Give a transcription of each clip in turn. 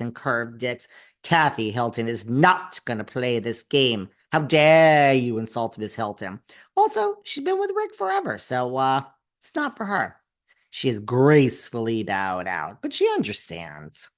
and curved dicks. Kathy Hilton is not going to play this game. How dare you insult Miss Hilton? Also, she's been with Rick forever, so it's not for her. She is gracefully bowed out, but she understands.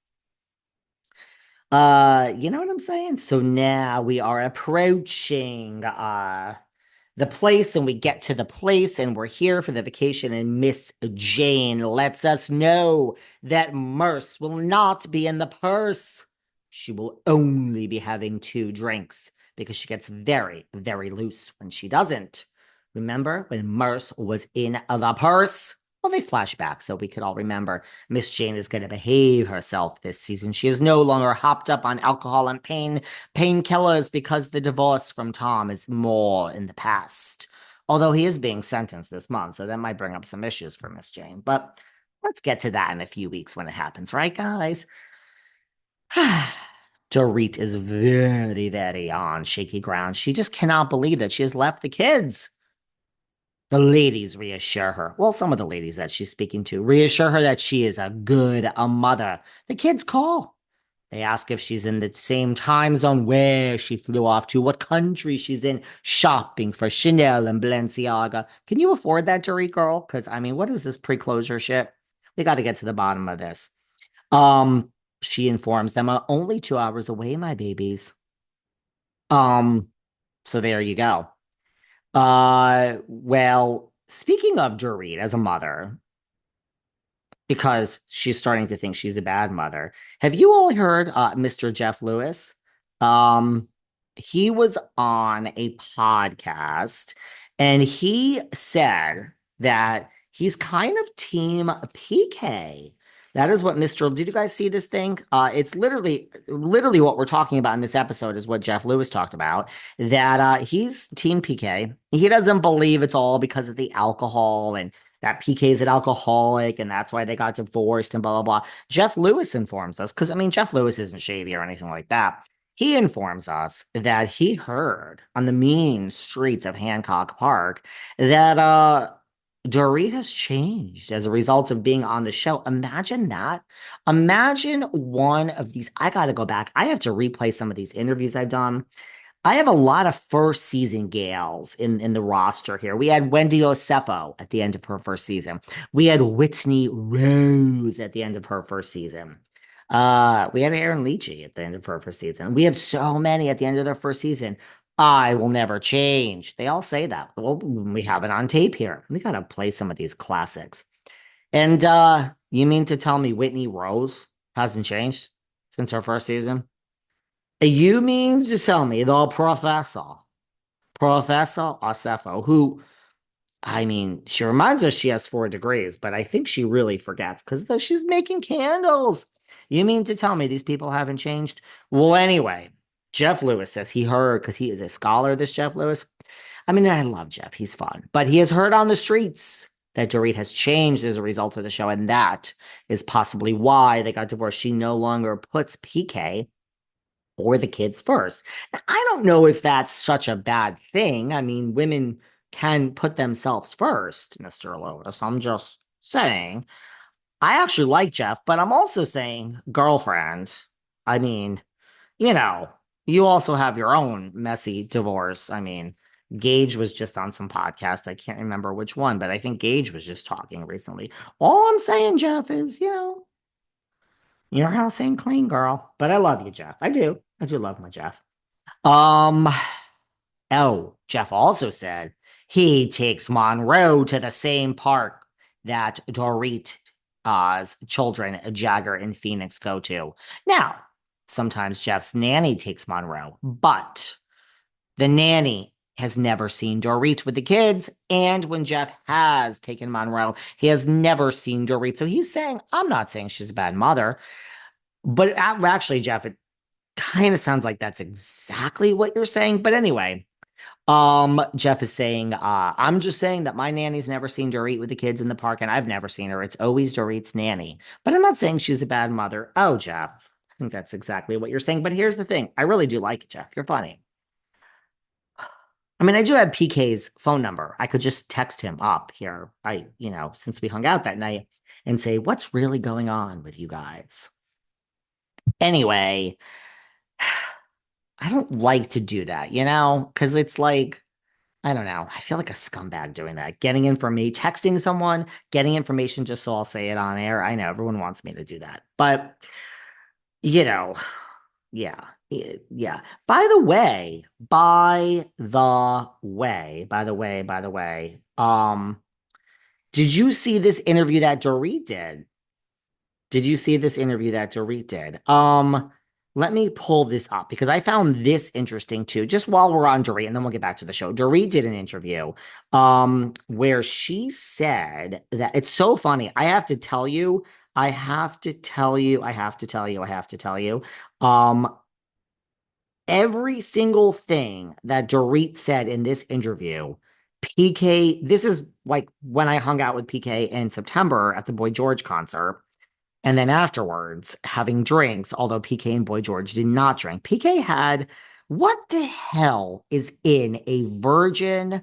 You know what I'm saying? So now we are approaching the place, and we get to the place, and we're here for the vacation, and Miss Jane lets us know that Merce will not be in the purse. She will only be having 2 drinks because she gets very, very loose when she doesn't. Remember when Merce was in the purse? Well, they flash back so we could all remember. Miss Jane is going to behave herself this season. She is no longer hopped up on alcohol and painkillers because the divorce from Tom is more in the past. Although he is being sentenced this month, so that might bring up some issues for Miss Jane. But let's get to that in a few weeks when it happens, right, guys? Dorit is very, very on shaky ground. She just cannot believe that she has left the kids. The ladies reassure her. Well, some of the ladies that she's speaking to reassure her that she is a mother. The kids call. They ask if she's in the same time zone, where she flew off to, what country she's in, shopping for Chanel and Balenciaga. Can you afford that, Dorit girl? Because, I mean, what is this pre-closure shit? We got to get to the bottom of this. She informs them, only 2 hours away, my babies. Um, so there you go. Well, speaking of Dorit as a mother, because she's starting to think she's a bad mother, have you all heard Mr. Jeff Lewis? Um, he was on a podcast, and he said that he's kind of team PK. That is what Mr. Did you guys see this thing? It's literally what we're talking about in this episode is what Jeff Lewis talked about. That he's Team PK. He doesn't believe it's all because of the alcohol and that PK is an alcoholic and that's why they got divorced and blah blah blah. Jeff Lewis informs us because I mean Jeff Lewis isn't shady or anything like that. He informs us that he heard on the mean streets of Hancock Park that Dorit has changed as a result of being on the show. Imagine that. Imagine one of these. I got to go back. I have to replay some of these interviews I've done. I have a lot of first season gals in the roster here. We had Wendy Osefo at the end of her first season. We had Whitney Rose at the end of her first season. We had Aaron Leachy at the end of her first season. We have so many at the end of their first season. I will never change. They all say that. Well, we have it on tape here. We gotta play some of these classics. And you mean to tell me Whitney Rose hasn't changed since her first season? You mean to tell me the Professor Osefo, who, I mean, she reminds us she has 4 degrees, but I think she really forgets because she's making candles. You mean to tell me these people haven't changed? Well, anyway, Jeff Lewis says he heard because he is a scholar, this Jeff Lewis. I mean, I love Jeff. He's fun. But he has heard on the streets that Dorit has changed as a result of the show, and that is possibly why they got divorced. She no longer puts PK or the kids first. Now, I don't know if that's such a bad thing. I mean, women can put themselves first, Mr. Lotus. I'm just saying. I actually like Jeff, but I'm also saying, girlfriend. I mean, you know, you also have your own messy divorce. I mean, Gage was just on some podcast. I can't remember which one, but I think Gage was just talking recently. All I'm saying, Jeff, is, your house ain't clean, girl. But I love you, Jeff. I do. I do love my Jeff. Um, oh, Jeff also said he takes Monroe to the same park that Dorit's children, Jagger and Phoenix, go to. Now, sometimes Jeff's nanny takes Monroe, but the nanny has never seen Dorit with the kids. And when Jeff has taken Monroe, he has never seen Dorit. So he's saying, I'm not saying she's a bad mother, but actually, Jeff, it kind of sounds like that's exactly what you're saying. But anyway, Jeff is saying, I'm just saying that my nanny's never seen Dorit with the kids in the park, and I've never seen her. It's always Dorit's nanny. But I'm not saying she's a bad mother. Oh, Jeff, I think that's exactly what you're saying. But here's the thing. I really do like it, Jeff. You're funny. I mean, I do have PK's phone number. I could just text him up here. Since we hung out that night and say, what's really going on with you guys? Anyway, I don't like to do that, because it's like, I don't know. I feel like a scumbag doing that. Getting information, texting someone, getting information just so I'll say it on air. I know everyone wants me to do that. But, you know, yeah. Yeah. By the way, did you see this interview that Dorit did? Did you see this interview that Dorit did? Let me pull this up because I found this interesting too. Just while we're on Dorit, and then we'll get back to the show. Dorit did an interview, where she said that it's so funny. I have to tell you, I have to tell you, I have to tell you, I have to tell you. Um, every single thing that Dorit said in this interview, PK, this is like when I hung out with PK in September at the Boy George concert. And then afterwards, having drinks, although PK and Boy George did not drink. PK had, what the hell is in a virgin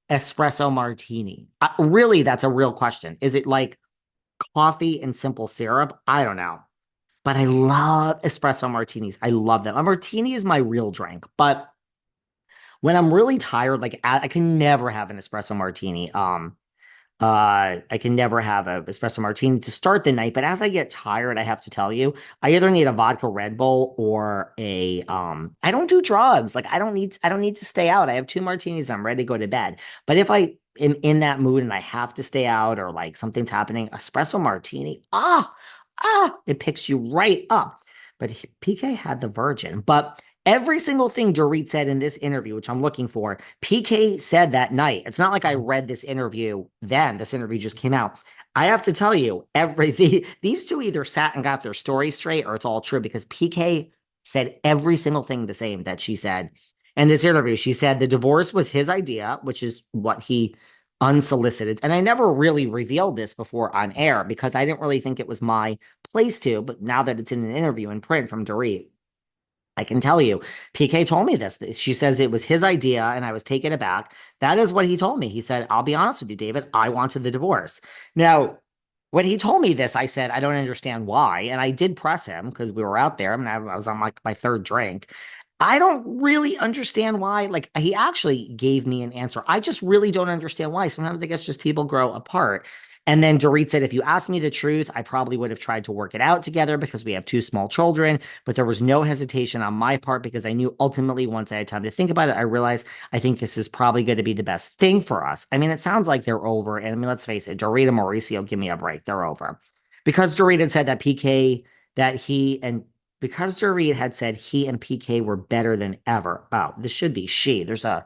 espresso martini? Really, that's a real question. Is it like coffee and simple syrup? I don't know. But I love espresso martinis. I love them. A martini is my real drink. But when I'm really tired, like I can never have an espresso martini. I can never have a espresso martini to start the night, but as I get tired, I have to tell you, I either need a vodka Red Bull or a I don't do drugs. Like I don't need to stay out. I have two martinis, I'm ready to go to bed. But if I am in that mood and I have to stay out or like something's happening, espresso martini, it picks you right up. But PK had the virgin, but every single thing Dorit said in this interview, which I'm looking for, PK said that night. It's not like I read this interview then. This interview just came out. I have to tell you, these two either sat and got their story straight or it's all true because PK said every single thing the same that she said in this interview. She said the divorce was his idea, which is what he unsolicited. And I never really revealed this before on air because I didn't really think it was my place to. But now that it's in an interview in print from Dorit, I can tell you, PK told me this. She says it was his idea and I was taken aback. That is what he told me. He said, I'll be honest with you, David, I wanted the divorce. Now, when he told me this, I said, I don't understand why. And I did press him because we were out there. I mean, I was on my third drink. I don't really understand why. Like, he actually gave me an answer. I just really don't understand why. Sometimes I guess just people grow apart. And then Dorit said, if you asked me the truth, I probably would have tried to work it out together because we have two small children. But there was no hesitation on my part because I knew ultimately once I had time to think about it, I realized I think this is probably going to be the best thing for us. I mean, it sounds like they're over. And I mean, let's face it, Dorit and Mauricio, give me a break. They're over. Because Dorit had said that PK, that he and because Dorit had said he and PK were better than ever. Oh, this should be she. There's a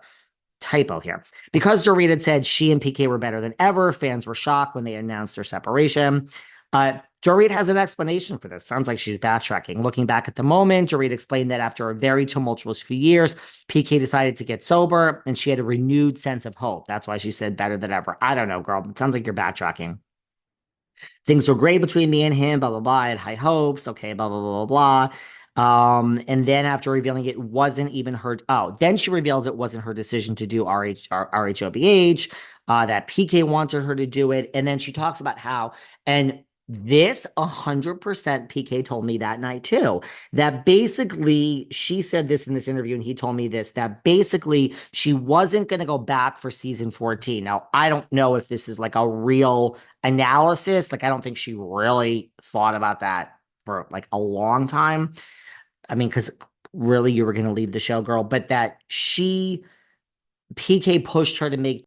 typo here. Because Dorit had said she and PK were better than ever, fans were shocked when they announced their separation. Dorit has an explanation for this. Sounds like she's backtracking. Looking back at the moment, Dorit explained that after a very tumultuous few years, PK decided to get sober and she had a renewed sense of hope. That's why she said better than ever. I don't know, girl. It sounds like you're backtracking. Things were great between me and him, blah, blah, blah. I had high hopes. Okay, blah, blah, blah, blah, blah. And then after revealing it wasn't even her. Oh, then she reveals it wasn't her decision to do RHOBH, that PK wanted her to do it. And then she talks about how, and this 100% PK told me that night too, that basically she said this in this interview and he told me this, that basically she wasn't going to go back for season 14. Now, I don't know if this is like a real analysis. Like, I don't think she really thought about that for like a long time. I mean, because really you were going to leave the show, girl, but that PK pushed her to make